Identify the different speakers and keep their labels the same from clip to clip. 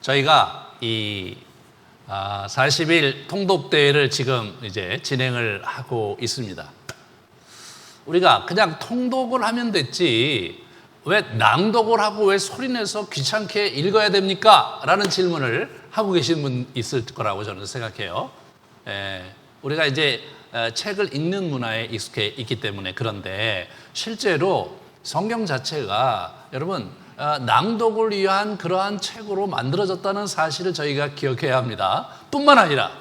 Speaker 1: 저희가 이 40일 통독대회를 지금 이제 진행을 하고 있습니다. 우리가 그냥 통독을 하면 됐지 왜 낭독을 하고 왜 소리내서 귀찮게 읽어야 됩니까? 라는 질문을 하고 계신 분 있을 거라고 저는 생각해요. 우리가 이제 책을 읽는 문화에 익숙해 있기 때문에. 그런데 실제로 성경 자체가 여러분 낭독을 위한 그러한 책으로 만들어졌다는 사실을 저희가 기억해야 합니다. 뿐만 아니라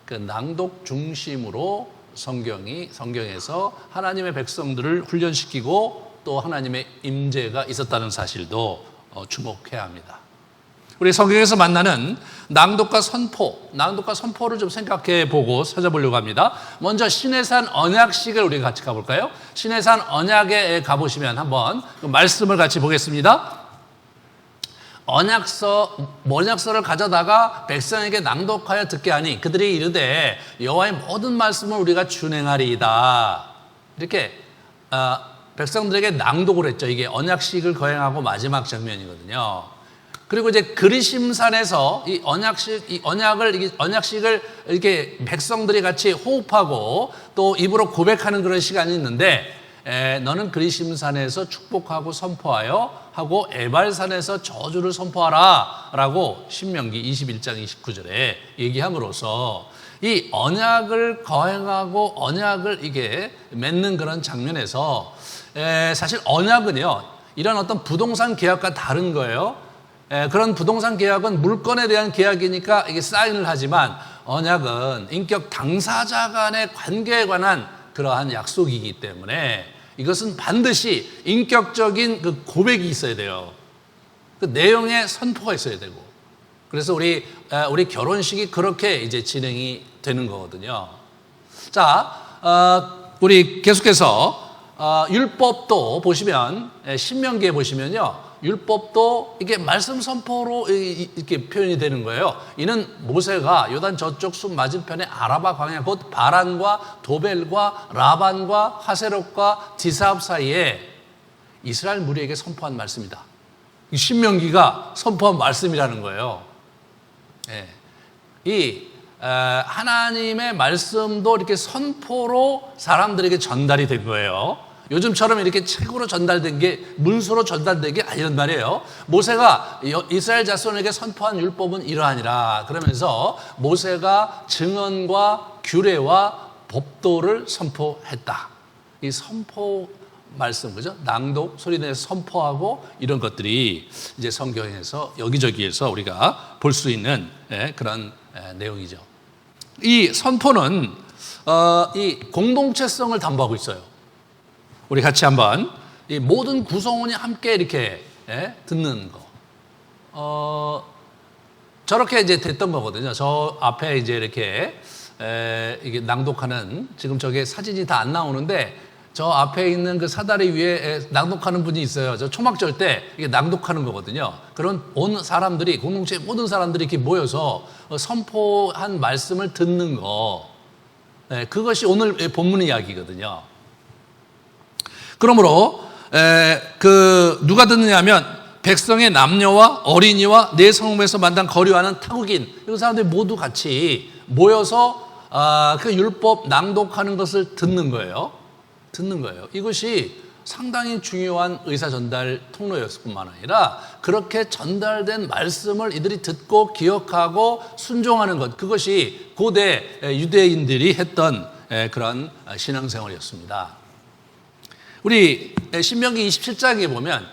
Speaker 1: 그 낭독 중심으로 성경에서 하나님의 백성들을 훈련시키고 또 하나님의 임재가 있었다는 사실도 주목해야 합니다. 우리 성경에서 만나는 낭독과 선포를 좀 생각해 보고 찾아보려고 합니다. 먼저 신해산 언약식을 우리가 같이 가볼까요? 신해산 언약에 가보시면 한번 그 말씀을 같이 보겠습니다. 언약서를 가져다가 백성에게 낭독하여 듣게 하니 그들이 이르되 여호와의 모든 말씀을 우리가 준행하리이다. 이렇게 백성들에게 낭독을 했죠. 이게 언약식을 거행하고 마지막 장면이거든요. 그리고 이제 그리심산에서 이 언약식을 이렇게 백성들이 같이 호흡하고 또 입으로 고백하는 그런 시간이 있는데, 너는 그리심산에서 축복하고 선포하여 하고 에발산에서 저주를 선포하라 라고 신명기 21장 29절에 얘기함으로써 이 언약을 거행하고 언약을 이게 맺는 그런 장면에서 사실 언약은요, 이런 어떤 부동산 계약과 다른 거예요. 그런 부동산 계약은 물건에 대한 계약이니까 이게 사인을 하지만 언약은 인격 당사자 간의 관계에 관한 그러한 약속이기 때문에 이것은 반드시 인격적인 그 고백이 있어야 돼요. 그 내용의 선포가 있어야 되고. 그래서 우리 결혼식이 그렇게 이제 진행이 되는 거거든요. 자, 우리 계속해서 율법도 보시면 신명기에 보시면요. 율법도 이게 말씀 선포로 이렇게 표현이 되는 거예요. 이는 모세가 요단 저쪽 숲 맞은편에 아라바 광야 곧 바란과 도벨과 라반과 하세롯과 디사합 사이에 이스라엘 무리에게 선포한 말씀이다. 이 신명기가 선포한 말씀이라는 거예요. 이 하나님의 말씀도 이렇게 선포로 사람들에게 전달이 된 거예요. 요즘처럼 이렇게 책으로 전달된 게 문서로 전달된 게 아니란 말이에요. 모세가 이스라엘 자손에게 선포한 율법은 이러하니라 그러면서 모세가 증언과 규례와 법도를 선포했다. 이 선포 말씀, 그죠? 낭독, 소리내서 선포하고 이런 것들이 이제 성경에서 여기저기에서 우리가 볼 수 있는 그런 내용이죠. 이 선포는 이 공동체성을 담보하고 있어요. 우리 같이 한번 이 모든 구성원이 함께 이렇게 듣는 거. 저렇게 이제 됐던 거거든요. 저 앞에 이제 이렇게 이게 낭독하는, 지금 저게 사진이 다 안 나오는데 저 앞에 있는 그 사다리 위에 낭독하는 분이 있어요. 저 초막절 때 이게 낭독하는 거거든요. 그런 온 사람들이, 공동체 모든 사람들이 이렇게 모여서 선포한 말씀을 듣는 거. 그것이 오늘 본문 이야기거든요. 그러므로 누가 듣느냐 하면 백성의 남녀와 어린이와 내 성읍에서 만난 거류하는 타국인, 이 사람들이 모두 같이 모여서 그 율법 낭독하는 것을 듣는 거예요. 이것이 상당히 중요한 의사 전달 통로였을 뿐만 아니라 그렇게 전달된 말씀을 이들이 듣고 기억하고 순종하는 것, 그것이 고대 유대인들이 했던 그런 신앙생활이었습니다. 우리 신명기 27장에 보면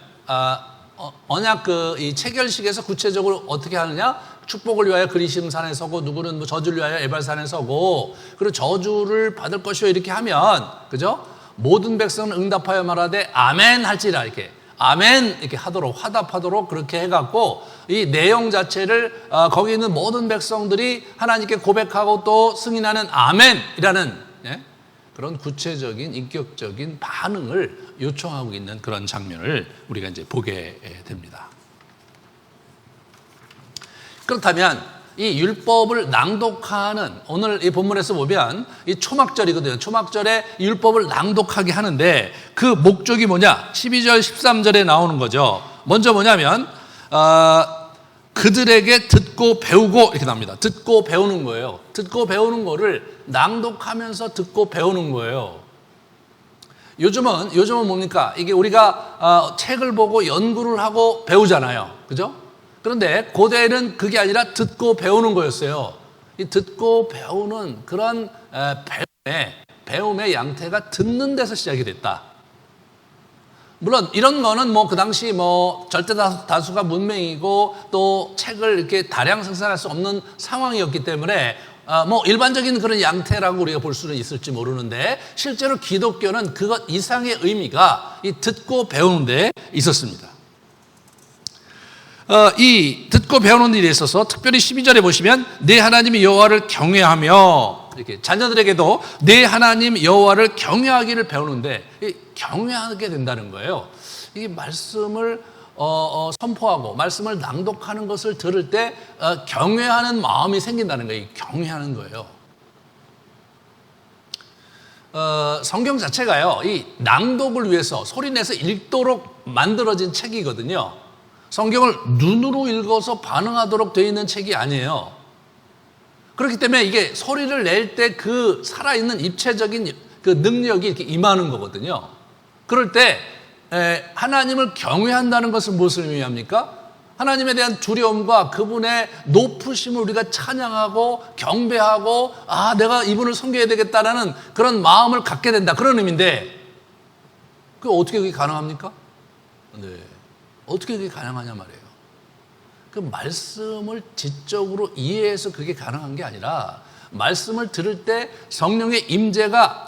Speaker 1: 언약 이 체결식에서 구체적으로 어떻게 하느냐? 축복을 위하여 그리심산에 서고 누구는 뭐 저주를 위하여 에발산에 서고 그리고 저주를 받을 것이요 이렇게 하면, 그죠? 모든 백성은 응답하여 말하되 아멘 할지라, 이렇게 아멘 이렇게 하도록, 화답하도록 그렇게 해갖고 이 내용 자체를 거기 있는 모든 백성들이 하나님께 고백하고 또 승인하는 아멘이라는 그런 구체적인 인격적인 반응을 요청하고 있는 그런 장면을 우리가 이제 보게 됩니다. 그렇다면 이 율법을 낭독하는, 오늘 이 본문에서 보면 이 초막절이거든요. 초막절에 율법을 낭독하게 하는데 그 목적이 뭐냐? 12절 13절에 나오는 거죠. 먼저 뭐냐면 그들에게 듣고 배우고 이렇게 나옵니다. 듣고 배우는 거예요. 듣고 배우는 거를 낭독하면서 듣고 배우는 거예요. 요즘은 뭡니까? 이게 우리가 책을 보고 연구를 하고 배우잖아요. 그죠? 그런데 고대에는 그게 아니라 듣고 배우는 거였어요. 이 듣고 배우는 그런 배움의 양태가 듣는 데서 시작이 됐다. 물론 이런 거는 그 당시 절대 다수가 문맹이고 또 책을 이렇게 다량 생산할 수 없는 상황이었기 때문에 일반적인 그런 양태라고 우리가 볼 수는 있을지 모르는데 실제로 기독교는 그것 이상의 의미가 이 듣고 배우는 데 있었습니다. 이 듣고 배우는 일에 있어서 특별히 12절에 보시면 내 하나님 여호와를 경외하며 이렇게 자녀들에게도 내 하나님 여호와를 경외하기를 배우는데 경외하게 된다는 거예요. 이 말씀을 선포하고 말씀을 낭독하는 것을 들을 때 경외하는 마음이 생긴다는 거예요. 경외하는 거예요. 성경 자체가요, 이 낭독을 위해서 소리내서 읽도록 만들어진 책이거든요. 성경을 눈으로 읽어서 반응하도록 되어 있는 책이 아니에요. 그렇기 때문에 이게 소리를 낼 때 그 살아있는 입체적인 그 능력이 이렇게 임하는 거거든요. 그럴 때 하나님을 경외한다는 것은 무엇을 의미합니까? 하나님에 대한 두려움과 그분의 높으심을 우리가 찬양하고 경배하고 내가 이분을 섬겨야 되겠다라는 그런 마음을 갖게 된다, 그런 의미인데 그게 어떻게 그게 가능합니까? 네, 어떻게 그게 가능하냐 말이에요. 그 말씀을 지적으로 이해해서 그게 가능한 게 아니라 말씀을 들을 때 성령의 임재가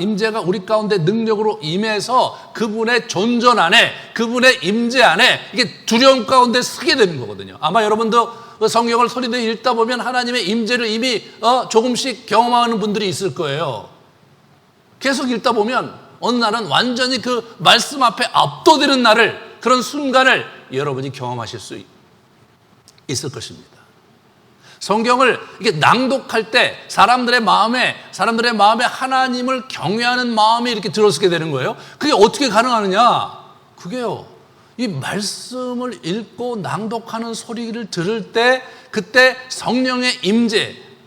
Speaker 1: 우리 가운데 능력으로 임해서 그분의 존전 안에, 그분의 임재 안에 이게 두려움 가운데 서게 되는 거거든요. 아마 여러분도 성경을 소리내어 읽다 보면 하나님의 임재를 이미 조금씩 경험하는 분들이 있을 거예요. 계속 읽다 보면 어느 날은 완전히 그 말씀 앞에 압도되는 그런 순간을 여러분이 경험하실 수 있을 것입니다. 성경을 이게 낭독할 때 사람들의 마음에 하나님을 경외하는 마음이 이렇게 들어서게 되는 거예요. 그게 어떻게 가능하느냐? 그게요, 이 말씀을 읽고 낭독하는 소리를 들을 때 그때 성령의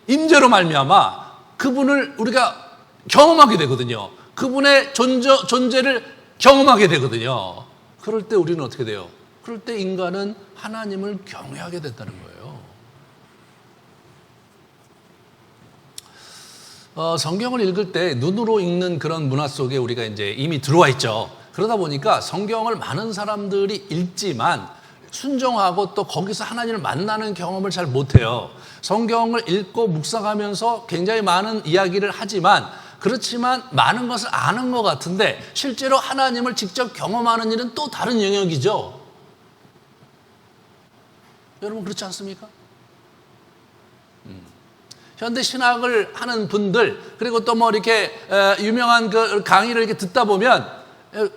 Speaker 1: 임재로 말미암아 그분을 우리가 경험하게 되거든요. 그분의 존재를 경험하게 되거든요. 그럴 때 우리는 어떻게 돼요? 그럴 때 인간은 하나님을 경외하게 됐다는 거예요. 성경을 읽을 때 눈으로 읽는 그런 문화 속에 우리가 이제 이미 들어와 있죠. 그러다 보니까 성경을 많은 사람들이 읽지만 순종하고 또 거기서 하나님을 만나는 경험을 잘 못해요. 성경을 읽고 묵상하면서 굉장히 많은 이야기를 하지만 그렇지만 많은 것을 아는 것 같은데 실제로 하나님을 직접 경험하는 일은 또 다른 영역이죠. 여러분 그렇지 않습니까? 현대 신학을 하는 분들, 그리고 또 이렇게 유명한 그 강의를 이렇게 듣다 보면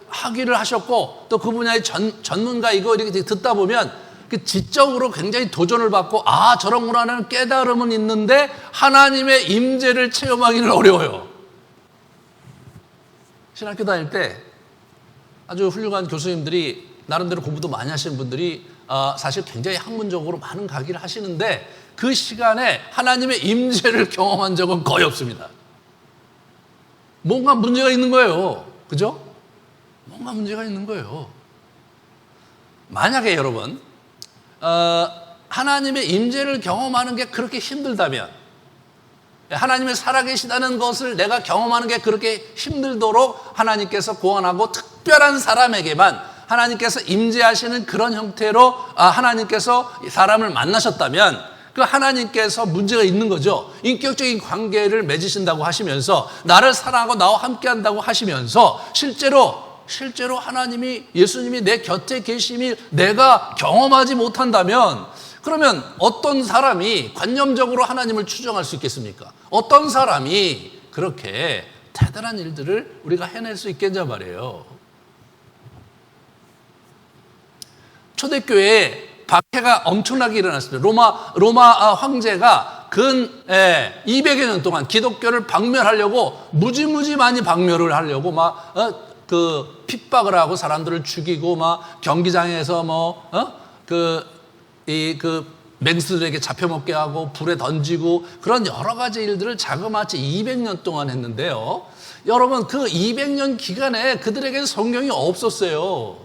Speaker 1: 학위를 하셨고 또 그 분야의 전문가이고 이렇게 듣다 보면 그 지적으로 굉장히 도전을 받고 저런구나라는 깨달음은 있는데 하나님의 임재를 체험하기는 어려워요. 신학교 다닐 때 아주 훌륭한 교수님들이 나름대로 공부도 많이 하시는 분들이 사실 굉장히 학문적으로 많은 강의를 하시는데 그 시간에 하나님의 임재를 경험한 적은 거의 없습니다. 뭔가 문제가 있는 거예요. 그죠? 뭔가 문제가 있는 거예요. 만약에 여러분 하나님의 임재를 경험하는 게 그렇게 힘들다면, 하나님의 살아계시다는 것을 내가 경험하는 게 그렇게 힘들도록 하나님께서 고안하고 특별한 사람에게만 하나님께서 임재하시는 그런 형태로 하나님께서 사람을 만나셨다면 그 하나님께서 문제가 있는 거죠. 인격적인 관계를 맺으신다고 하시면서 나를 사랑하고 나와 함께한다고 하시면서 실제로 예수님이 내 곁에 계심이 내가 경험하지 못한다면 그러면 어떤 사람이 관념적으로 하나님을 추정할 수 있겠습니까? 어떤 사람이 그렇게 대단한 일들을 우리가 해낼 수 있겠냐 말이에요. 초대교회에 박해가 엄청나게 일어났습니다. 로마 황제가 근 200여 년 동안 기독교를 박멸하려고 무지무지 많이 박멸을 하려고 그 핍박을 하고 사람들을 죽이고 경기장에서 맹수들에게 잡혀먹게 하고 불에 던지고 그런 여러 가지 일들을 자그마치 200년 동안 했는데요. 여러분, 그 200년 기간에 그들에게는 성경이 없었어요.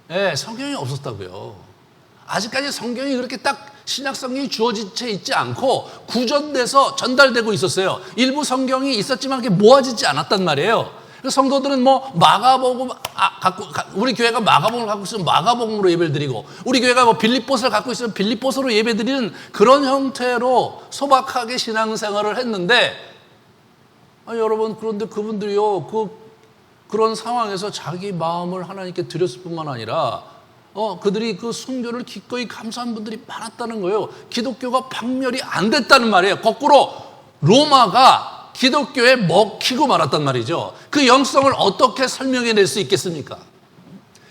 Speaker 1: 네, 성경이 없었다고요. 아직까지 성경이 그렇게 딱 신약 성경이 주어진 채 있지 않고 구전돼서 전달되고 있었어요. 일부 성경이 있었지만 그게 모아지지 않았단 말이에요. 성도들은 마가복음 우리 교회가 마가복음을 갖고 있으면 마가복음으로 예배를 드리고, 우리 교회가 빌립보서를 갖고 있으면 빌립보서로 예배 드리는 그런 형태로 소박하게 신앙생활을 했는데, 여러분, 그런데 그분들이요, 그런 상황에서 자기 마음을 하나님께 드렸을 뿐만 아니라 그들이 그 순교를 기꺼이 감사한 분들이 많았다는 거예요. 기독교가 박멸이 안 됐다는 말이에요. 거꾸로 로마가 기독교에 먹히고 말았단 말이죠. 그 영성을 어떻게 설명해낼 수 있겠습니까?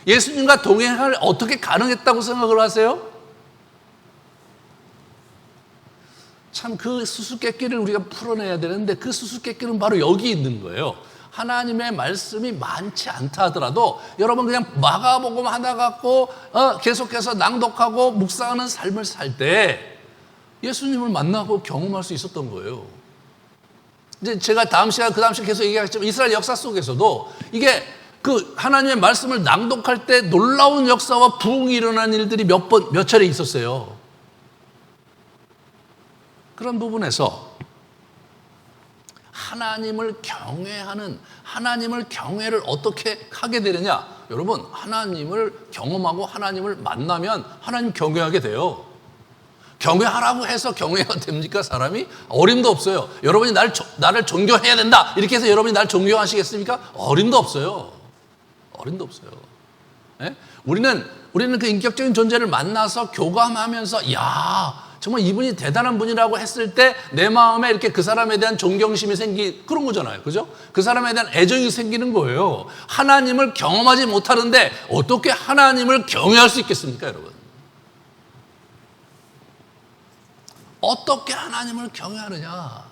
Speaker 1: 예수님과 동행을 어떻게 가능했다고 생각을 하세요? 참, 그 수수께끼를 우리가 풀어내야 되는데 그 수수께끼는 바로 여기 있는 거예요. 하나님의 말씀이 많지 않다 하더라도 여러분, 그냥 마가복음 하나 갖고 계속해서 낭독하고 묵상하는 삶을 살 때 예수님을 만나고 경험할 수 있었던 거예요. 이제 제가 다음 시간 계속 얘기하겠지만, 이스라엘 역사 속에서도 이게 그 하나님의 말씀을 낭독할 때 놀라운 역사와 부흥이 일어난 일들이 몇 차례 있었어요. 그런 부분에서 하나님을 경외를 어떻게 하게 되느냐? 여러분, 하나님을 경험하고 하나님을 만나면 하나님 경외하게 돼요. 경외하라고 해서 경외가 됩니까, 사람이? 어림도 없어요. 여러분이 나를 존경해야 된다 이렇게 해서 여러분이 나를 존경하시겠습니까? 어림도 없어요. 어림도 없어요. 네? 우리는 그 인격적인 존재를 만나서 교감하면서, 야, 정말 이분이 대단한 분이라고 했을 때 내 마음에 이렇게 그 사람에 대한 존경심이 그런 거잖아요. 그죠? 그 사람에 대한 애정이 생기는 거예요. 하나님을 경험하지 못하는데 어떻게 하나님을 경외할 수 있겠습니까, 여러분? 어떻게 하나님을 경외하느냐?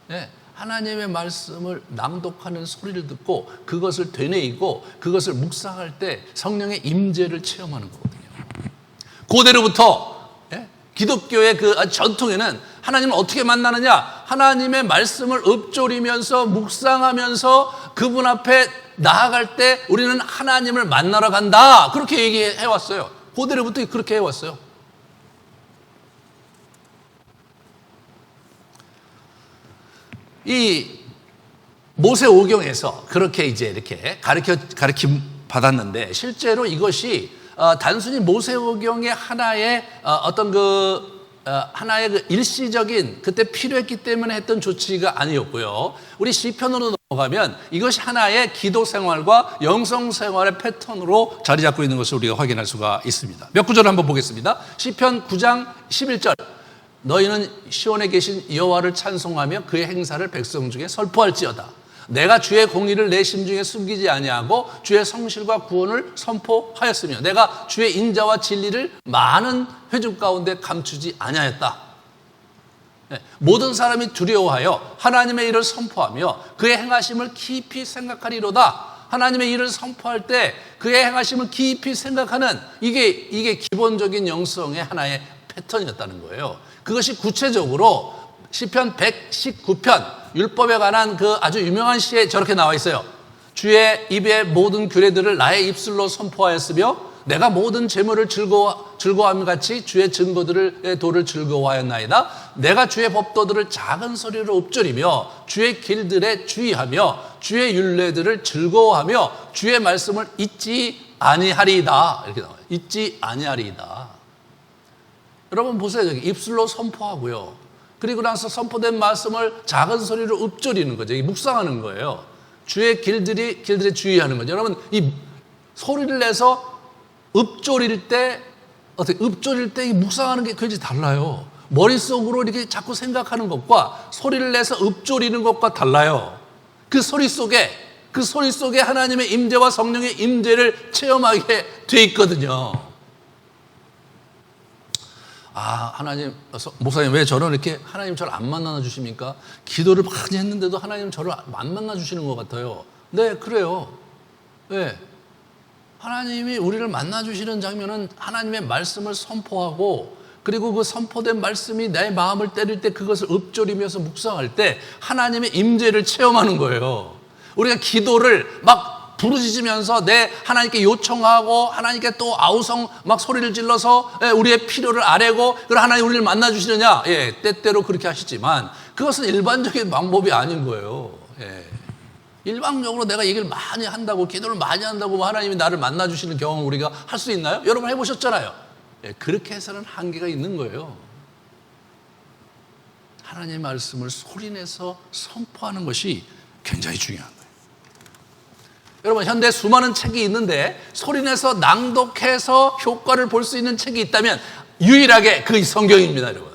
Speaker 1: 네, 하나님의 말씀을 낭독하는 소리를 듣고 그것을 되뇌이고 그것을 묵상할 때 성령의 임재를 체험하는 거거든요. 고대로부터 기독교의 그 전통에는 하나님을 어떻게 만나느냐? 하나님의 말씀을 읊조리면서 묵상하면서 그분 앞에 나아갈 때 우리는 하나님을 만나러 간다, 그렇게 얘기해 왔어요. 고대로부터 그렇게 해왔어요. 이 모세오경에서 그렇게 이제 이렇게 가르침 받았는데, 실제로 이것이 단순히 모세오경의 하나의 하나의 그 일시적인 그때 필요했기 때문에 했던 조치가 아니었고요. 우리 시편으로 넘어가면 이것이 하나의 기도 생활과 영성 생활의 패턴으로 자리 잡고 있는 것을 우리가 확인할 수가 있습니다. 몇 구절을 한번 보겠습니다. 시편 9장 11절. 너희는 시온에 계신 여호와를 찬송하며 그의 행사를 백성 중에 설포할지어다. 내가 주의 공의를 내 심중에 숨기지 아니하고 주의 성실과 구원을 선포하였으며 내가 주의 인자와 진리를 많은 회중 가운데 감추지 아니하였다. 모든 사람이 두려워하여 하나님의 일을 선포하며 그의 행하심을 깊이 생각하리로다. 하나님의 일을 선포할 때 그의 행하심을 깊이 생각하는 이게 기본적인 영성의 하나의 패턴이었다는 거예요. 그것이 구체적으로 시편 119편 율법에 관한 그 아주 유명한 시에 저렇게 나와 있어요. 주의 입의 모든 규례들을 나의 입술로 선포하였으며 내가 모든 재물을 즐거워함 같이 주의 증거들의 도를 즐거워하였나이다. 내가 주의 법도들을 작은 소리로 읊조리며 주의 길들에 주의하며 주의 율례들을 즐거워하며 주의 말씀을 잊지 아니하리이다. 이렇게 나와요. 잊지 아니하리이다. 여러분 보세요. 여기 입술로 선포하고요. 그리고 나서 선포된 말씀을 작은 소리로 읊조리는 거죠. 묵상하는 거예요. 주의 길들에 주의하는 거죠. 여러분, 이 소리를 내서 읊조릴 때 이 묵상하는 게 굉장히 달라요. 머릿속으로 이렇게 자꾸 생각하는 것과 소리를 내서 읊조리는 것과 달라요. 그 소리 속에 하나님의 임재와 성령의 임재를 체험하게 돼 있거든요. 하나님, 목사님 왜 저는 이렇게 하나님 저를 안 만나 주십니까? 기도를 많이 했는데도 하나님 저를 안 만나 주시는 것 같아요. 네, 그래요. 네. 하나님이 우리를 만나주시는 장면은 하나님의 말씀을 선포하고, 그리고 그 선포된 말씀이 내 마음을 때릴 때 그것을 읊조리면서 묵상할 때 하나님의 임재를 체험하는 거예요. 우리가 기도를 막 부르짖으면서 내 하나님께 요청하고 하나님께 또 아우성 막 소리를 질러서 우리의 필요를 아뢰고, 그리고 하나님 우리를 만나주시느냐? 예, 때때로 그렇게 하시지만 그것은 일반적인 방법이 아닌 거예요. 예. 일방적으로 내가 얘기를 많이 한다고, 기도를 많이 한다고 하나님이 나를 만나주시는 경험을 우리가 할 수 있나요? 여러분 해보셨잖아요. 예, 그렇게 해서는 한계가 있는 거예요. 하나님의 말씀을 소리내서 선포하는 것이 굉장히 중요한 거예요. 여러분, 현대 수많은 책이 있는데 소리내서 낭독해서 효과를 볼 수 있는 책이 있다면 유일하게 그 성경입니다, 여러분.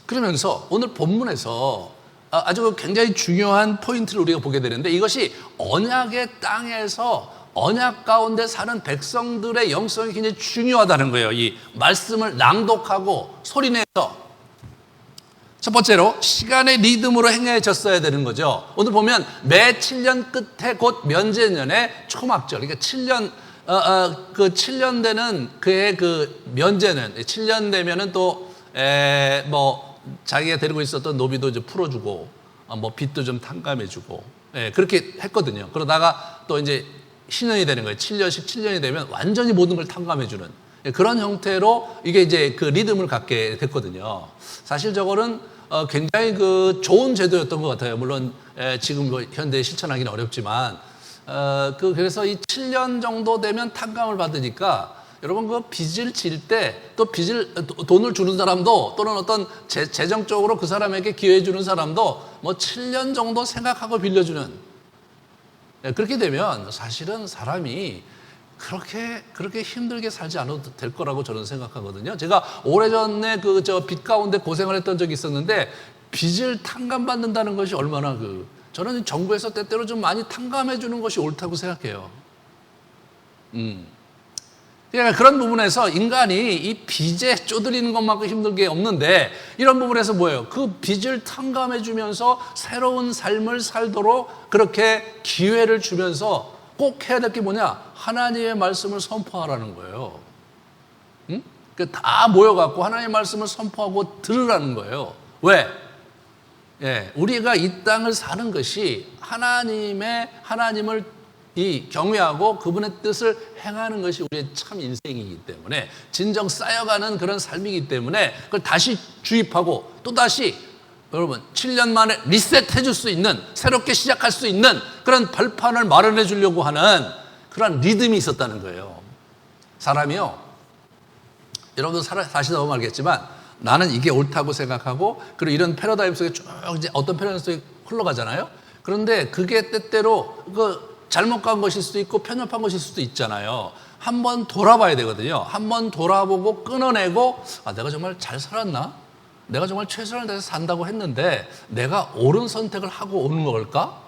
Speaker 1: 그러면서 오늘 본문에서 아주 굉장히 중요한 포인트를 우리가 보게 되는데, 이것이 언약의 땅에서 언약 가운데 사는 백성들의 영성이 굉장히 중요하다는 거예요. 이 말씀을 낭독하고 소리내서. 첫 번째로 시간의 리듬으로 행해졌어야 되는 거죠. 오늘 보면 매 7년 끝에 곧 면제년의 초막절, 그러니까 7년 그 7년 되는 그의 그 면제는 7년 되면은 또 뭐 자기가 데리고 있었던 노비도 이제 풀어주고, 뭐 빚도 좀 탕감해주고, 그렇게 했거든요. 그러다가 또 이제 신년이 되는 거예요. 7년씩 7년이 되면 완전히 모든 걸 탕감해주는 그런 형태로 이게 이제 그 리듬을 갖게 됐거든요. 사실 저거는 굉장히 그 좋은 제도였던 것 같아요. 물론 지금 뭐 현대에 실천하기는 어렵지만, 그래서 이 7년 정도 되면 탕감을 받으니까 여러분 그 빚을 질 때 또 돈을 주는 사람도, 또는 어떤 재정적으로 그 사람에게 기여해 주는 사람도 뭐 7년 정도 생각하고 빌려주는, 그렇게 되면 사실은 사람이 그렇게 힘들게 살지 않아도 될 거라고 저는 생각하거든요. 제가 오래전에 빚 가운데 고생을 했던 적이 있었는데, 빚을 탕감받는다는 것이 얼마나 저는 정부에서 때때로 좀 많이 탕감해 주는 것이 옳다고 생각해요. 그러니까 그런 부분에서 인간이 이 빚에 쪼들리는 것만큼 힘든 게 없는데, 이런 부분에서 뭐예요? 그 빚을 탕감해 주면서 새로운 삶을 살도록 그렇게 기회를 주면서 꼭 해야 될 게 뭐냐? 하나님의 말씀을 선포하라는 거예요. 응? 다 모여갖고 하나님의 말씀을 선포하고 들으라는 거예요. 왜? 우리가 이 땅을 사는 것이 하나님을 경외하고 그분의 뜻을 행하는 것이 우리의 참 인생이기 때문에, 진정 쌓여가는 그런 삶이기 때문에, 그걸 다시 주입하고 또다시 여러분 7년 만에 리셋해 줄 수 있는, 새롭게 시작할 수 있는 그런 발판을 마련해 주려고 하는 그런 리듬이 있었다는 거예요. 사람이요, 여러분도 사시다 보면 알겠지만, 나는 이게 옳다고 생각하고, 그리고 이런 패러다임 속에 쭉 이제 어떤 패러다임 속에 흘러가잖아요. 그런데 그게 때때로 잘못 간 것일 수도 있고 편협한 것일 수도 있잖아요. 한번 돌아봐야 되거든요. 한번 돌아보고 끊어내고, 내가 정말 잘 살았나? 내가 정말 최선을 다해서 산다고 했는데 내가 옳은 선택을 하고 오는 걸까?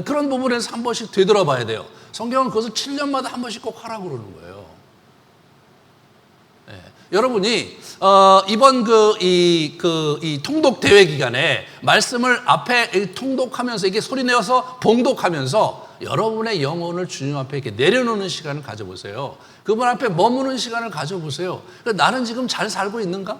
Speaker 1: 그런 부분에서 한 번씩 되돌아봐야 돼요. 성경은 그것을 7년마다 한 번씩 꼭 하라고 그러는 거예요. 여러분이 이번 이 통독 대회 기간에 말씀을 앞에 통독하면서, 이게 소리내어서 봉독하면서 여러분의 영혼을 주님 앞에 이렇게 내려놓는 시간을 가져보세요. 그분 앞에 머무는 시간을 가져보세요. 나는 지금 잘 살고 있는가?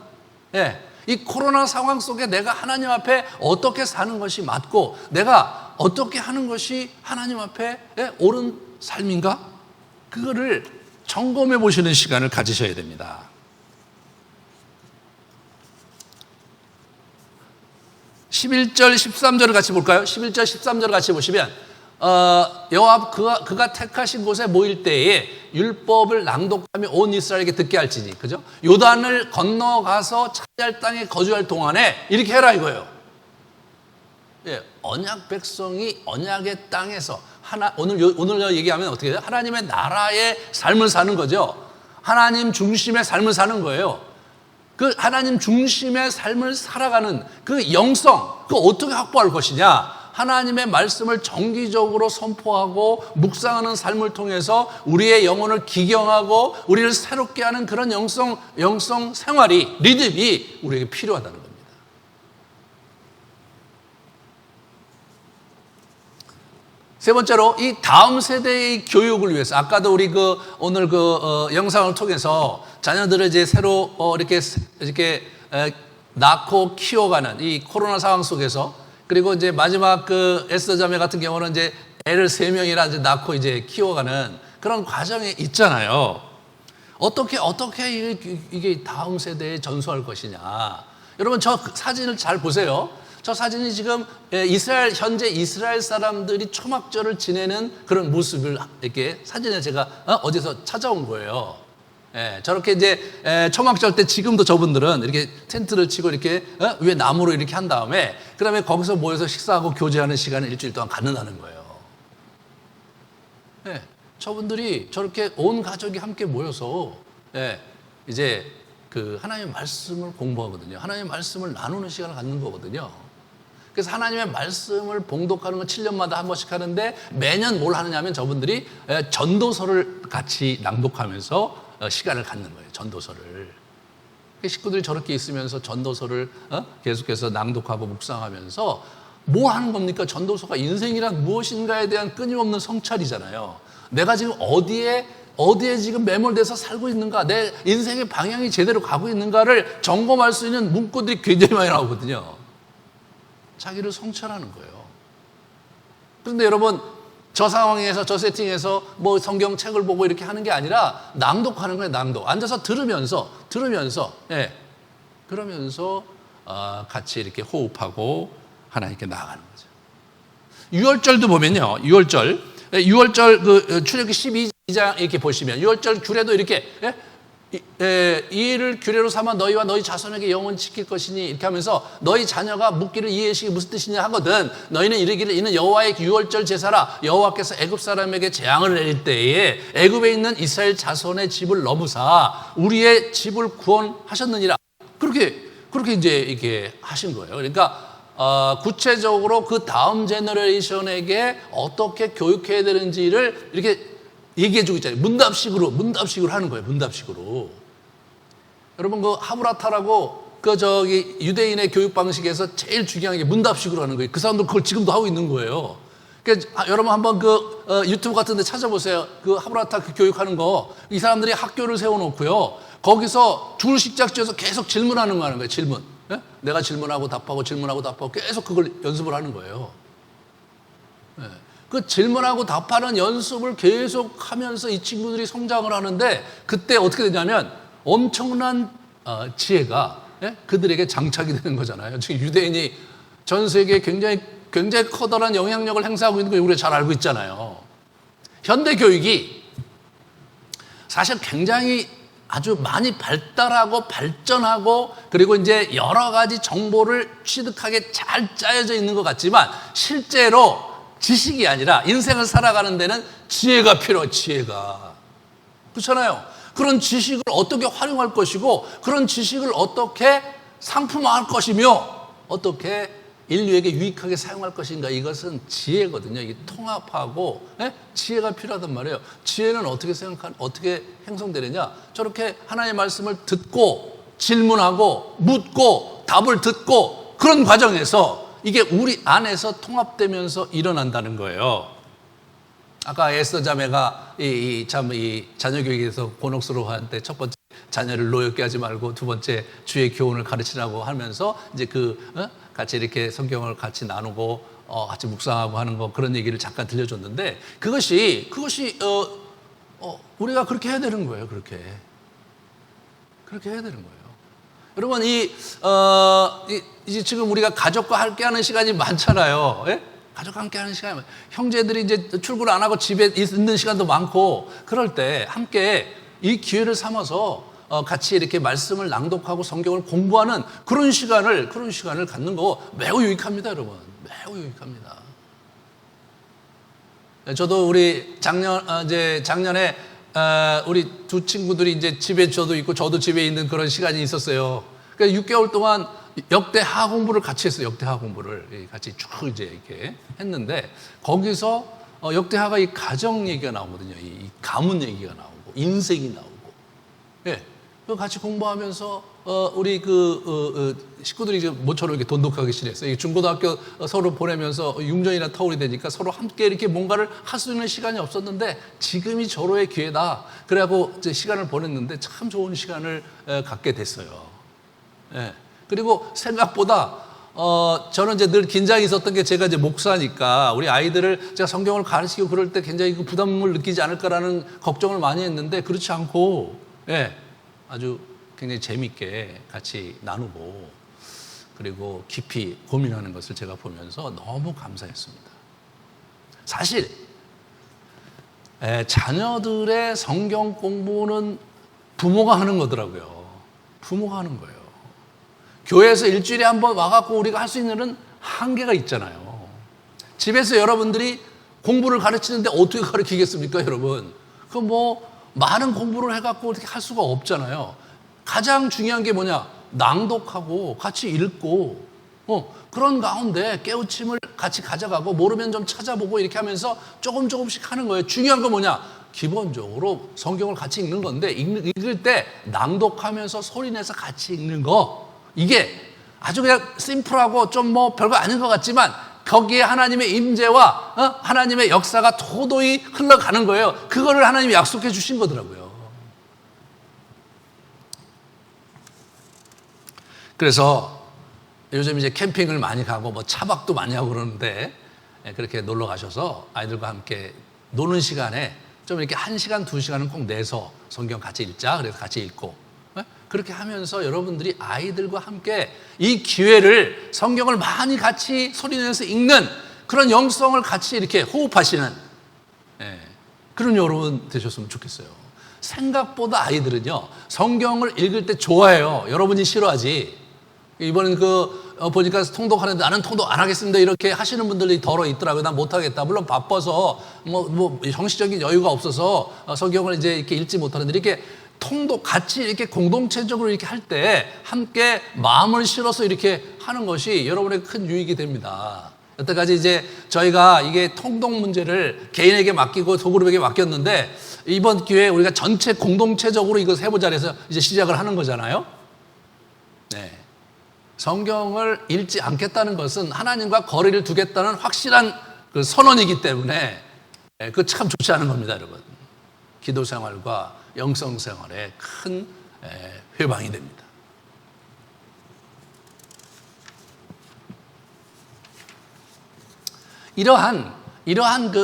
Speaker 1: 이 코로나 상황 속에 내가 하나님 앞에 어떻게 사는 것이 맞고, 내가 어떻게 하는 것이 하나님 앞에 옳은 삶인가? 그거를 점검해 보시는 시간을 가지셔야 됩니다. 11절 13절을 같이 볼까요? 11절 13절을 같이 보시면, 여호와 그가 택하신 곳에 모일 때에 율법을 낭독하며 온 이스라엘에게 듣게 할지니, 그죠? 요단을 건너가서 차지할 땅에 거주할 동안에 이렇게 해라 이거예요. 언약 백성이 언약의 땅에서 오늘 얘기하면 어떻게 돼요? 하나님의 나라의 삶을 사는 거죠. 하나님 중심의 삶을 사는 거예요. 그 하나님 중심의 삶을 살아가는 그 영성, 그거 어떻게 확보할 것이냐? 하나님의 말씀을 정기적으로 선포하고 묵상하는 삶을 통해서 우리의 영혼을 기경하고 우리를 새롭게 하는 그런 영성 생활이, 리듬이 우리에게 필요하다는 겁니다. 세 번째로 이 다음 세대의 교육을 위해서 아까도 우리 오늘 영상을 통해서 자녀들을 이제 새로 이렇게 낳고 키워가는 이 코로나 상황 속에서 그리고 이제 마지막 에스더 자매 같은 경우는 이제 애를 3명이나 이제 낳고 이제 키워가는 그런 과정이 있잖아요. 어떻게 이게 다음 세대에 전수할 것이냐. 여러분 저 사진을 잘 보세요. 저 사진이 지금 현재 이스라엘 사람들이 초막절을 지내는 그런 모습을 이렇게 사진을 제가 어디서 찾아온 거예요. 저렇게 이제 초막절 때 지금도 저분들은 이렇게 텐트를 치고 이렇게 위에 나무로 이렇게 한 다음에 그다음에 거기서 모여서 식사하고 교제하는 시간을 일주일 동안 갖는다는 거예요. 저분들이 저렇게 온 가족이 함께 모여서 이제 하나님의 말씀을 공부하거든요. 하나님의 말씀을 나누는 시간을 갖는 거거든요. 그래서 하나님의 말씀을 봉독하는 건 7년마다 한 번씩 하는데 매년 뭘 하느냐면 저분들이 전도서를 같이 낭독하면서 시간을 갖는 거예요. 전도서를. 식구들이 저렇게 있으면서 전도서를 계속해서 낭독하고 묵상하면서 뭐 하는 겁니까? 전도서가 인생이란 무엇인가에 대한 끊임없는 성찰이잖아요. 내가 지금 어디에 지금 매몰돼서 살고 있는가, 내 인생의 방향이 제대로 가고 있는가를 점검할 수 있는 문구들이 굉장히 많이 나오거든요. 자기를 성찰하는 거예요. 그런데 여러분, 저 상황에서, 저 세팅에서 뭐 성경책을 보고 이렇게 하는 게 아니라 낭독하는 거예요, 낭독. 앉아서 들으면서, 그러면서 같이 이렇게 호흡하고 하나님께 나아가는 거죠. 유월절도 보면요, 유월절 출애굽기 12장 이렇게 보시면 유월절 규례도 이렇게 이 일을 규례로 삼아 너희와 너희 자손에게 영원히 지킬 것이니 이렇게 하면서 너희 자녀가 묻기를 이 예식이 무슨 뜻이냐 하거든 너희는 이르기를 이는 여호와의 유월절 제사라 여호와께서 애굽 사람에게 재앙을 내릴 때에 애굽에 있는 이스라엘 자손의 집을 넘으사 우리의 집을 구원하셨느니라. 그렇게 이제 이렇게 하신 거예요. 그러니까 구체적으로 그 다음 제너레이션에게 어떻게 교육해야 되는지를 이렇게 얘기해주고 있잖아요. 문답식으로 하는 거예요. 문답식으로. 여러분 하브라타라고 유대인의 교육 방식에서 제일 중요한 게 문답식으로 하는 거예요. 그 사람들 그걸 지금도 하고 있는 거예요. 그러니까 여러분 한번 유튜브 같은 데 찾아보세요. 하브라타 교육하는 거. 이 사람들이 학교를 세워놓고요. 거기서 줄식작지어서 계속 질문하는 거 하는 거예요. 질문. 내가 질문하고 답하고 계속 그걸 연습을 하는 거예요. 그 질문하고 답하는 연습을 계속 하면서 이 친구들이 성장을 하는데 그때 어떻게 되냐면 엄청난 지혜가 그들에게 장착이 되는 거잖아요. 지금 유대인이 전 세계에 굉장히 커다란 영향력을 행사하고 있는 걸 우리가 잘 알고 있잖아요. 현대 교육이 사실 굉장히 아주 많이 발달하고 발전하고 그리고 이제 여러 가지 정보를 취득하게 잘 짜여져 있는 것 같지만 실제로 지식이 아니라 인생을 살아가는 데는 지혜가 필요해요. 지혜가. 그렇잖아요. 그런 지식을 어떻게 활용할 것이고 그런 지식을 어떻게 상품화할 것이며 어떻게 인류에게 유익하게 사용할 것인가 이것은 지혜거든요. 이게 통합하고 지혜가 필요하단 말이에요. 지혜는 어떻게 형성되느냐? 저렇게 하나님의 말씀을 듣고 질문하고 묻고 답을 듣고 그런 과정에서 이게 우리 안에서 통합되면서 일어난다는 거예요. 아까 에스더 자매가 이 자녀 교육에서 곤혹스러워하는데 첫 번째 자녀를 노엽게 하지 말고 두 번째 주의 교훈을 가르치라고 하면서 이제 같이 이렇게 성경을 같이 나누고 같이 묵상하고 하는 거 그런 얘기를 잠깐 들려줬는데 그것이 우리가 그렇게 해야 되는 거예요. 그렇게 해야 되는 거예요. 여러분 이제 지금 우리가 가족과 함께하는 시간이 많잖아요. 가족과 함께하는 시간이 형제들이 이제 출근 안 하고 집에 있는 시간도 많고 그럴 때 함께 이 기회를 삼아서 같이 이렇게 말씀을 낭독하고 성경을 공부하는 그런 시간을 갖는 거 매우 유익합니다, 여러분. 매우 유익합니다. 저도 우리 작년에 우리 두 친구들이 이제 집에 저도 있고 저도 집에 있는 그런 시간이 있었어요. 그러니까 6개월 동안 역대하 공부를 같이 했어요. 역대하 공부를 같이 쭉 이제 이렇게 했는데 거기서 역대하가 이 가정 얘기가 나오거든요. 이 가문 얘기가 나오고 인생이 나오고. 같이 공부하면서 우리 식구들이 모처럼 이렇게 돈독하기 시작했어요. 중고등학교 서로 보내면서 융전이나 터울이 되니까 서로 함께 이렇게 뭔가를 할 수 있는 시간이 없었는데 지금이 절호의 기회다. 그래갖고 이제 시간을 보냈는데 참 좋은 시간을 갖게 됐어요. 예. 그리고 생각보다 저는 이제 늘 긴장이 있었던 게 제가 이제 목사니까 우리 아이들을 제가 성경을 가르치고 그럴 때 굉장히 그 부담을 느끼지 않을까라는 걱정을 많이 했는데 그렇지 않고, 예, 아주 굉장히 재밌게 같이 나누고 그리고 깊이 고민하는 것을 제가 보면서 너무 감사했습니다. 사실 자녀들의 성경 공부는 부모가 하는 거더라고요. 부모가 하는 거예요. 교회에서 일주일에 한 번 와갖고 우리가 할 수 있는 일은 한계가 있잖아요. 집에서 여러분들이 공부를 가르치는데 어떻게 가르치겠습니까, 여러분? 그 많은 공부를 해갖고 어떻게 할 수가 없잖아요. 가장 중요한 게 뭐냐? 낭독하고 같이 읽고, 그런 가운데 깨우침을 같이 가져가고 모르면 좀 찾아보고 이렇게 하면서 조금씩 하는 거예요. 중요한 건 뭐냐? 기본적으로 성경을 같이 읽는 건데 읽을 때 낭독하면서 소리내서 같이 읽는 거, 이게 아주 그냥 심플하고 좀 별거 아닌 것 같지만 거기에 하나님의 임재와 하나님의 역사가 도도히 흘러가는 거예요. 그거를 하나님이 약속해 주신 거더라고요. 그래서 요즘 이제 캠핑을 많이 가고 차박도 많이 하고 그러는데 그렇게 놀러 가셔서 아이들과 함께 노는 시간에 좀 이렇게 1시간, 2시간은 꼭 내서 성경 같이 읽자. 그래서 같이 읽고 그렇게 하면서 여러분들이 아이들과 함께 이 기회를 성경을 많이 같이 소리내서 읽는 그런 영성을 같이 이렇게 호흡하시는 그런 여러분 되셨으면 좋겠어요. 생각보다 아이들은요, 성경을 읽을 때 좋아해요. 여러분이 싫어하지. 이번엔 보니까 통독하는데 나는 통독 안 하겠습니다. 이렇게 하시는 분들이 더러 있더라고요. 난 못하겠다. 물론 바빠서 형식적인 여유가 없어서 성경을 이제 이렇게 읽지 못하는데 이렇게 통독 같이 이렇게 공동체적으로 이렇게 할 때 함께 마음을 실어서 이렇게 하는 것이 여러분에게 큰 유익이 됩니다. 여태까지 이제 저희가 이게 통독 문제를 개인에게 맡기고 소그룹에게 맡겼는데 이번 기회에 우리가 전체 공동체적으로 이거 해보자 해서 이제 시작을 하는 거잖아요. 네. 성경을 읽지 않겠다는 것은 하나님과 거리를 두겠다는 확실한 그 선언이기 때문에 그 참 좋지 않은 겁니다, 여러분. 기도 생활과 영성 생활에 큰 회방이 됩니다. 이러한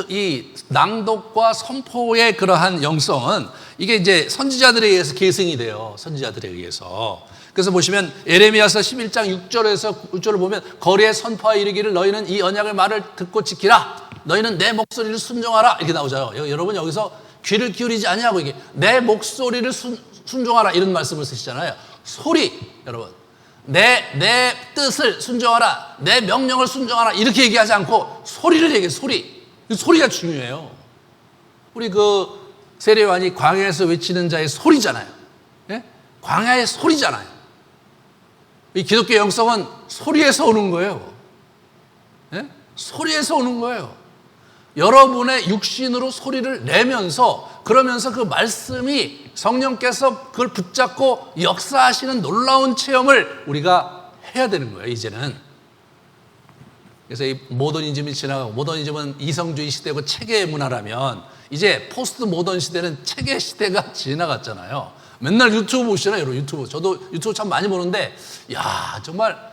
Speaker 1: 이 낭독과 선포의 그러한 영성은 이게 이제 선지자들에 의해서 계승이 돼요. 선지자들에 의해서. 그래서 보시면 예레미야서 11장 6절을 보면 거리에 선포하여 이르기를 너희는 이 언약의 말을 듣고 지키라. 너희는 내 목소리를 순종하라. 이렇게 나오잖아요. 여러분 여기서 귀를 기울이지 아니하고 이게 내 목소리를 순종하라 이런 말씀을 쓰시잖아요. 소리, 여러분. 내 뜻을 순종하라. 내 명령을 순종하라. 이렇게 얘기하지 않고 소리를 얘기해요. 소리가 중요해요. 우리 세례요한이 광야에서 외치는 자의 소리잖아요. 예? 광야의 소리잖아요. 이 기독교 영성은 소리에서 오는 거예요. 예? 소리에서 오는 거예요. 여러분의 육신으로 소리를 내면서 그러면서 그 말씀이 성령께서 그걸 붙잡고 역사하시는 놀라운 체험을 우리가 해야 되는 거예요, 이제는. 그래서 이 모더니즘이 지나가고, 모더니즘은 이성주의 시대고 체계의 문화라면 이제 포스트 모던 시대는 체계 시대가 지나갔잖아요. 맨날 유튜브 보시잖아요, 여러분. 유튜브. 저도 유튜브 참 많이 보는데, 야, 정말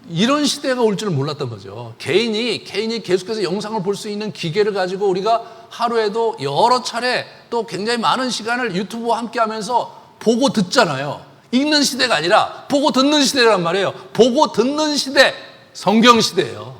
Speaker 1: 이런 시대가 올 줄은 몰랐던 거죠. 개인이 계속해서 영상을 볼 수 있는 기계를 가지고 우리가 하루에도 여러 차례 또 굉장히 많은 시간을 유튜브와 함께 하면서 보고 듣잖아요. 읽는 시대가 아니라 보고 듣는 시대란 말이에요. 보고 듣는 시대, 성경 시대예요.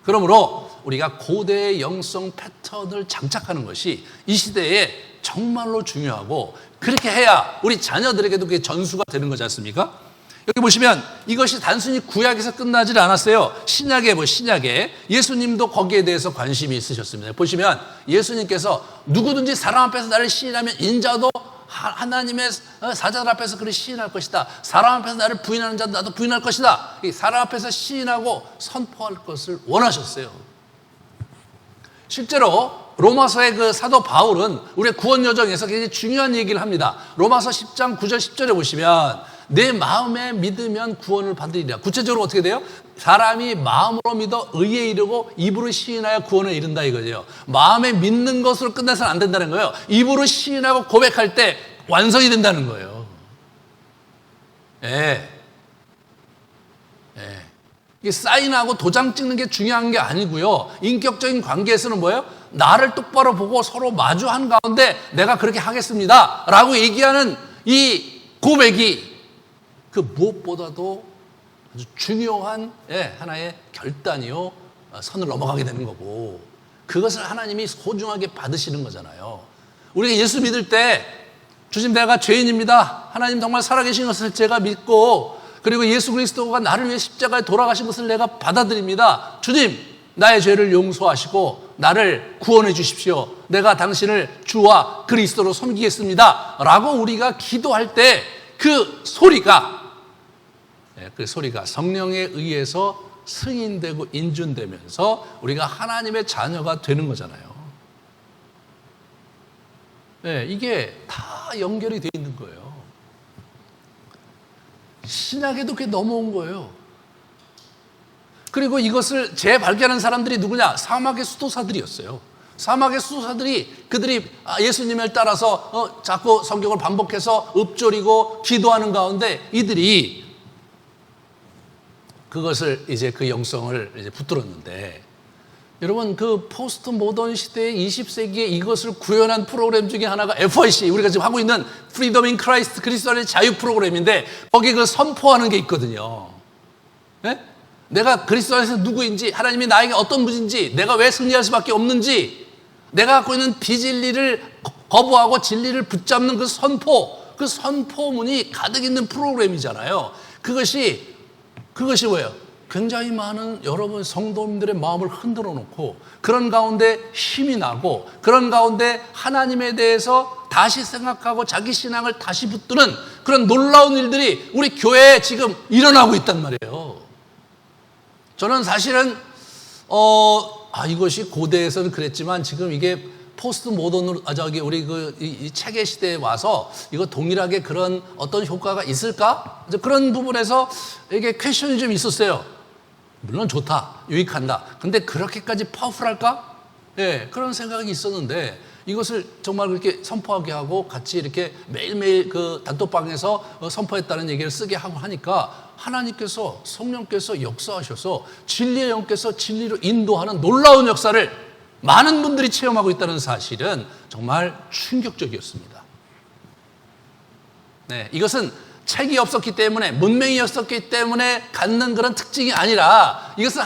Speaker 1: 그러므로 우리가 고대의 영성 패턴을 장착하는 것이 이 시대에 정말로 중요하고 그렇게 해야 우리 자녀들에게도 그게 전수가 되는 거지 않습니까? 여기 보시면 이것이 단순히 구약에서 끝나질 않았어요. 신약에 예수님도 거기에 대해서 관심이 있으셨습니다. 보시면 예수님께서 누구든지 사람 앞에서 나를 시인하면 인자도 하나님의 사자들 앞에서 그를 시인할 것이다. 사람 앞에서 나를 부인하는 자도 나도 부인할 것이다. 사람 앞에서 시인하고 선포할 것을 원하셨어요. 실제로 로마서의 그 사도 바울은 우리의 구원 여정에서 굉장히 중요한 얘기를 합니다. 로마서 10장 9절 10절에 보시면 내 마음에 믿으면 구원을 받으리라. 구체적으로 어떻게 돼요? 사람이 마음으로 믿어 의에 이르고 입으로 시인하여 구원에 이른다 이거죠. 마음에 믿는 것으로 끝내서는 안 된다는 거예요. 입으로 시인하고 고백할 때 완성이 된다는 거예요. 예. 예. 이게 사인하고 도장 찍는 게 중요한 게 아니고요. 인격적인 관계에서는 뭐예요? 나를 똑바로 보고 서로 마주한 가운데 내가 그렇게 하겠습니다 라고 얘기하는 이 고백이 그 무엇보다도 아주 중요한 하나의 결단이요, 선을 넘어가게 되는 거고, 그것을 하나님이 소중하게 받으시는 거잖아요. 우리가 예수 믿을 때 주님 내가 죄인입니다, 하나님 정말 살아계신 것을 제가 믿고, 그리고 예수 그리스도가 나를 위해 십자가에 돌아가신 것을 내가 받아들입니다. 주님 나의 죄를 용서하시고 나를 구원해 주십시오. 내가 당신을 주와 그리스도로 섬기겠습니다 라고 우리가 기도할 때 그 소리가 성령에 의해서 승인되고 인준되면서 우리가 하나님의 자녀가 되는 거잖아요. 이게 다 연결이 되어 있는 거예요. 신약에도 그게 넘어온 거예요. 그리고 이것을 재발견한 사람들이 누구냐? 사막의 수도사들이었어요. 사막의 수도사들이 그들이 예수님을 따라서 자꾸 성경을 반복해서 읊조리고 기도하는 가운데 이들이 그것을 이제 그 영성을 이제 붙들었는데, 여러분 그 포스트 모던 시대의 20세기에 이것을 구현한 프로그램 중에 하나가 FIC, 우리가 지금 하고 있는 프리덤 인 크라이스트, 그리스도 안의 자유 프로그램인데 거기에 그 선포하는 게 있거든요. 네? 내가 그리스도 안에서 누구인지, 하나님이 나에게 어떤 분인지, 내가 왜 승리할 수밖에 없는지, 내가 갖고 있는 비진리를 거부하고 진리를 붙잡는 그 선포문이 가득 있는 프로그램이잖아요. 그것이 뭐예요? 굉장히 많은 여러분 성도님들의 마음을 흔들어 놓고, 그런 가운데 힘이 나고, 그런 가운데 하나님에 대해서 다시 생각하고 자기 신앙을 다시 붙드는 그런 놀라운 일들이 우리 교회에 지금 일어나고 있단 말이에요. 저는 사실은 이것이 고대에서는 그랬지만 지금 이게 포스트 모던으로 우리 이 체계 시대에 와서 이거 동일하게 그런 어떤 효과가 있을까? 이제 그런 부분에서 이게 퀘션이 좀 있었어요. 물론 좋다, 유익한다. 근데 그렇게까지 파워풀할까? 그런 생각이 있었는데, 이것을 정말 그렇게 선포하게 하고 같이 이렇게 매일매일 그 단톡방에서 선포했다는 얘기를 쓰게 하고 하니까 하나님께서, 성령께서 역사하셔서 진리의 영께서 진리로 인도하는 놀라운 역사를 많은 분들이 체험하고 있다는 사실은 정말 충격적이었습니다. 이것은 책이 없었기 때문에, 문명이 없었기 때문에 갖는 그런 특징이 아니라, 이것은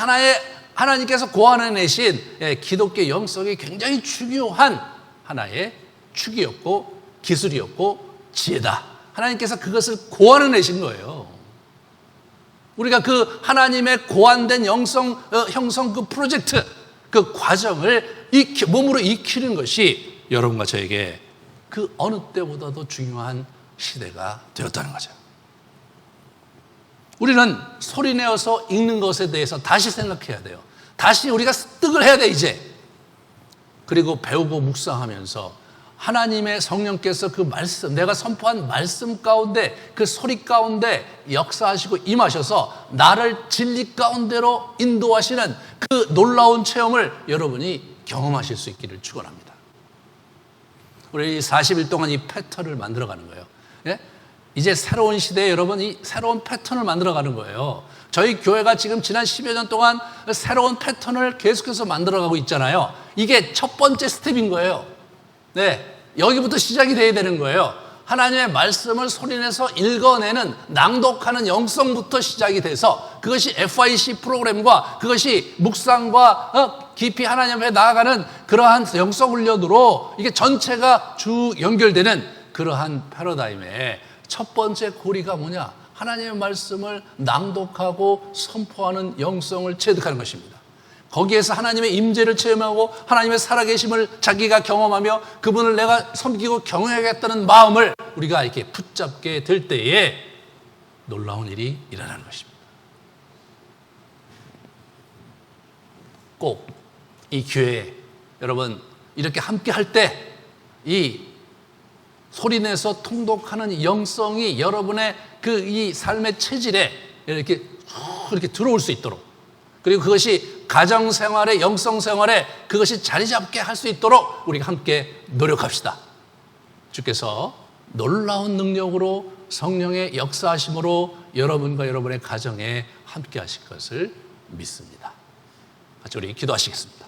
Speaker 1: 하나님께서 고안해내신 기독교 영성이 굉장히 중요한 하나의 축이었고 기술이었고 지혜다. 하나님께서 그것을 고안해내신 거예요. 우리가 그 하나님의 고안된 형성 그 프로젝트, 그 과정을 몸으로 익히는 것이 여러분과 저에게 그 어느 때보다도 중요한 시대가 되었다는 거죠. 우리는 소리내어서 읽는 것에 대해서 다시 생각해야 돼요. 다시 우리가 습득을 해야 돼 이제. 그리고 배우고 묵상하면서 하나님의 성령께서 그 말씀, 내가 선포한 말씀 가운데, 그 소리 가운데 역사하시고 임하셔서 나를 진리 가운데로 인도하시는 그 놀라운 체험을 여러분이 경험하실 수 있기를 축원합니다. 우리 40일 동안 이 패턴을 만들어가는 거예요. 이제 새로운 시대에 여러분 이 새로운 패턴을 만들어가는 거예요. 저희 교회가 지금 지난 10여 년 동안 새로운 패턴을 계속해서 만들어가고 있잖아요. 이게 첫 번째 스텝인 거예요. 여기부터 시작이 돼야 되는 거예요. 하나님의 말씀을 소리내서 읽어내는, 낭독하는 영성부터 시작이 돼서, 그것이 FIC 프로그램과 그것이 묵상과 깊이 하나님 앞에 나아가는 그러한 영성 훈련으로 이게 전체가 쭉 연결되는 그러한 패러다임의 첫 번째 고리가 뭐냐? 하나님의 말씀을 낭독하고 선포하는 영성을 체득하는 것입니다. 거기에서 하나님의 임재를 체험하고 하나님의 살아계심을 자기가 경험하며 그분을 내가 섬기고 경외하겠다는 마음을 우리가 이렇게 붙잡게 될 때에 놀라운 일이 일어나는 것입니다. 꼭 이 교회에 여러분 이렇게 함께 할 때 이 소리내서 통독하는 영성이 여러분의 그 이 삶의 체질에 이렇게 들어올 수 있도록, 그리고 그것이 가정생활에, 영성생활에 그것이 자리 잡게 할 수 있도록 우리가 함께 노력합시다. 주께서 놀라운 능력으로 성령의 역사하심으로 여러분과 여러분의 가정에 함께 하실 것을 믿습니다. 같이 우리 기도하시겠습니다.